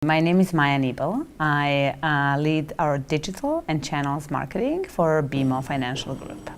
My name is Maja Neable. I lead our digital and channels marketing for BMO Financial Group.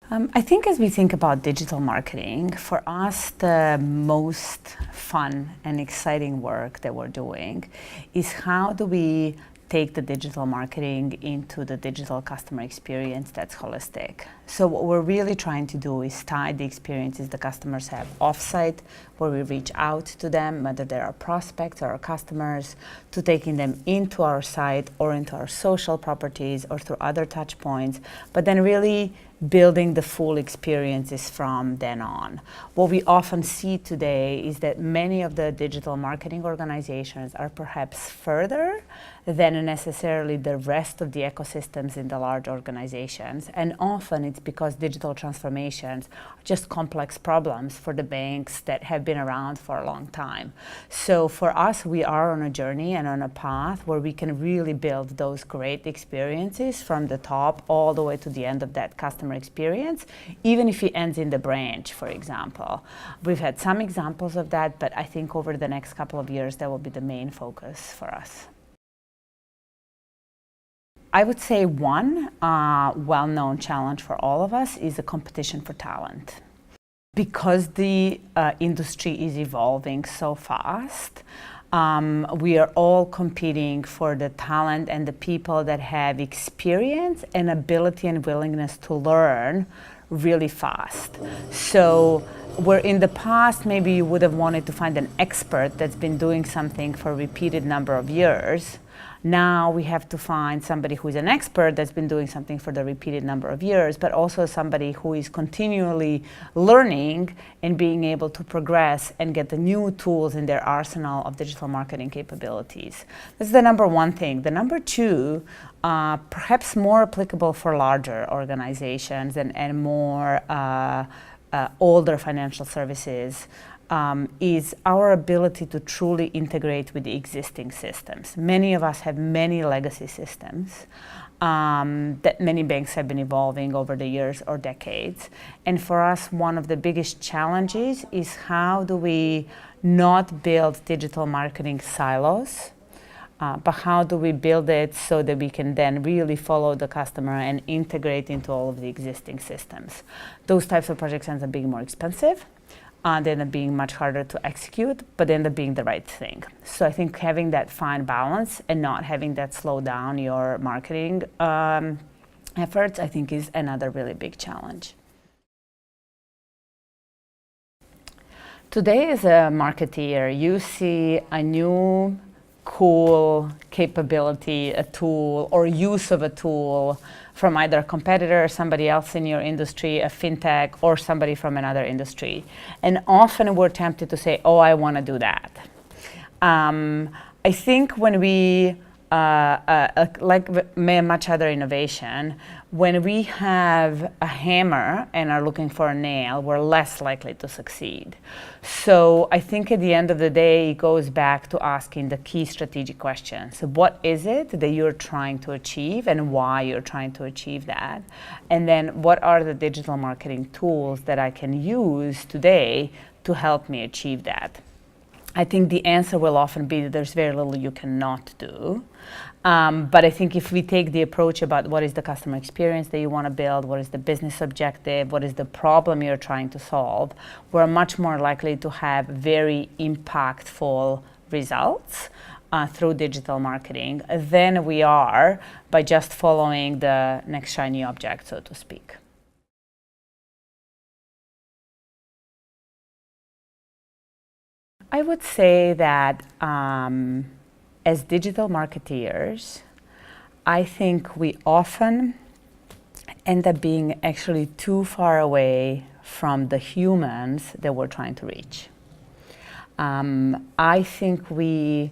I think as we think about digital marketing, for us the most fun and exciting work that we're doing is how do we take the digital marketing into the digital customer experience that's holistic. So what we're really trying to do is tie the experiences the customers have offsite, where we reach out to them, whether they're our prospects or our customers, to taking them into our site or into our social properties or through other touch points, but then really building the full experiences from then on. What we often see today is that many of the digital marketing organizations are perhaps further than necessarily the rest of the ecosystems in the large organizations. And often it's because digital transformations are just complex problems for the banks that have been around for a long time. So for us, we are on a journey and on a path where we can really build those great experiences from the top all the way to the end of that customer experience, even if it ends in the branch, for example. We've had some examples of that, but I think over the next couple of years, that will be the main focus for us. I would say one well-known challenge for all of us is the competition for talent. Because the industry is evolving so fast, we are all competing for the talent and the people that have experience and ability and willingness to learn really fast. So where in the past maybe you would have wanted to find an expert that's been doing something for a repeated number of years, now we have to find somebody who is an expert that's been doing something for the repeated number of years, but also somebody who is continually learning and being able to progress and get the new tools in their arsenal of digital marketing capabilities. That's the number one thing. The number two, perhaps more applicable for larger organizations and more older financial services, is our ability to truly integrate with the existing systems. Many of us have many legacy systems that many banks have been evolving over the years or decades. And for us, one of the biggest challenges is how do we not build digital marketing silos, but how do we build it so that we can then really follow the customer and integrate into all of the existing systems. Those types of projects end up being more expensive. They end up being much harder to execute, but they end up being the right thing. So I think having that fine balance and not having that slow down your marketing efforts, I think is another really big challenge. Today as a marketeer, you see a new cool capability, a tool, or use of a tool from either a competitor, somebody else in your industry, a fintech, or somebody from another industry. And often we're tempted to say, oh, I want to do that. I think when we, like much other innovation, when we have a hammer and are looking for a nail, we're less likely to succeed. So I think at the end of the day, it goes back to asking the key strategic questions. So what is it that you're trying to achieve and why you're trying to achieve that? And then what are the digital marketing tools that I can use today to help me achieve that? I think the answer will often be that there's very little you cannot do. But I think if we take the approach about what is the customer experience that you want to build, what is the business objective, what is the problem you're trying to solve, we're much more likely to have very impactful results through digital marketing than we are by just following the next shiny object, so to speak. I would say that as digital marketeers, I think we often end up being actually too far away from the humans that we're trying to reach. I think we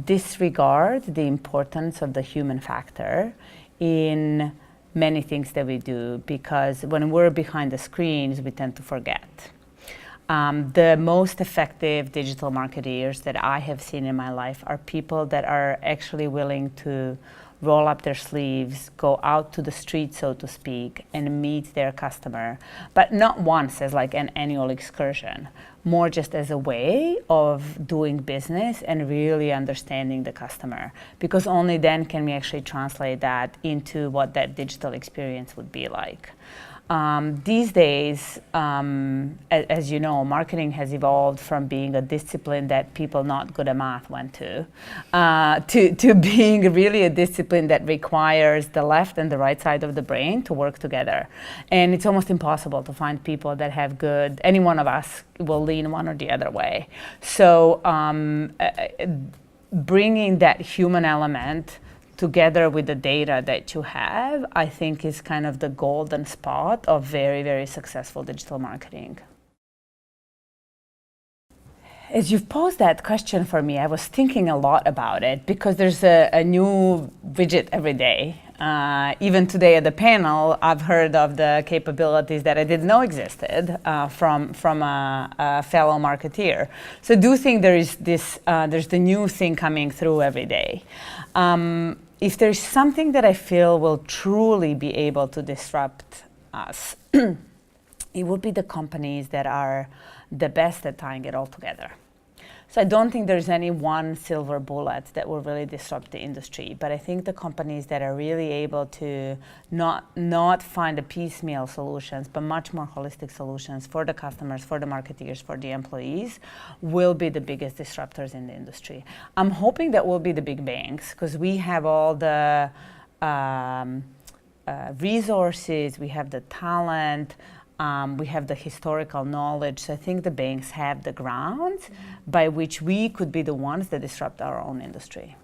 disregard the importance of the human factor in many things that we do, because when we're behind the screens, we tend to forget. The most effective digital marketeers that I have seen in my life are people that are actually willing to roll up their sleeves, go out to the street, so to speak, and meet their customer, but not once as like an annual excursion, more just as a way of doing business and really understanding the customer, because only then can we actually translate that into what that digital experience would be like. These days, as you know, marketing has evolved from being a discipline that people not good at math went to being really a discipline that requires the left and the right side of the brain to work together. And it's almost impossible to find people that have good, any one of us will lean one or the other way. So bringing that human element together with the data that you have, I think is kind of the golden spot of very, very successful digital marketing. As you've posed that question for me, I was thinking a lot about it because there's a new widget every day. Even today at the panel, I've heard of the capabilities that I didn't know existed from a fellow marketeer. So I do think there's the new thing coming through every day. If there's something that I feel will truly be able to disrupt us, it would be the companies that are the best at tying it all together. So I don't think there's any one silver bullet that will really disrupt the industry, but I think the companies that are really able to not find a piecemeal solutions, but much more holistic solutions for the customers, for the marketeers, for the employees, will be the biggest disruptors in the industry. I'm hoping that will be the big banks, because we have all the resources, we have the talent, we have the historical knowledge. So I think the banks have the grounds by which we could be the ones that disrupt our own industry.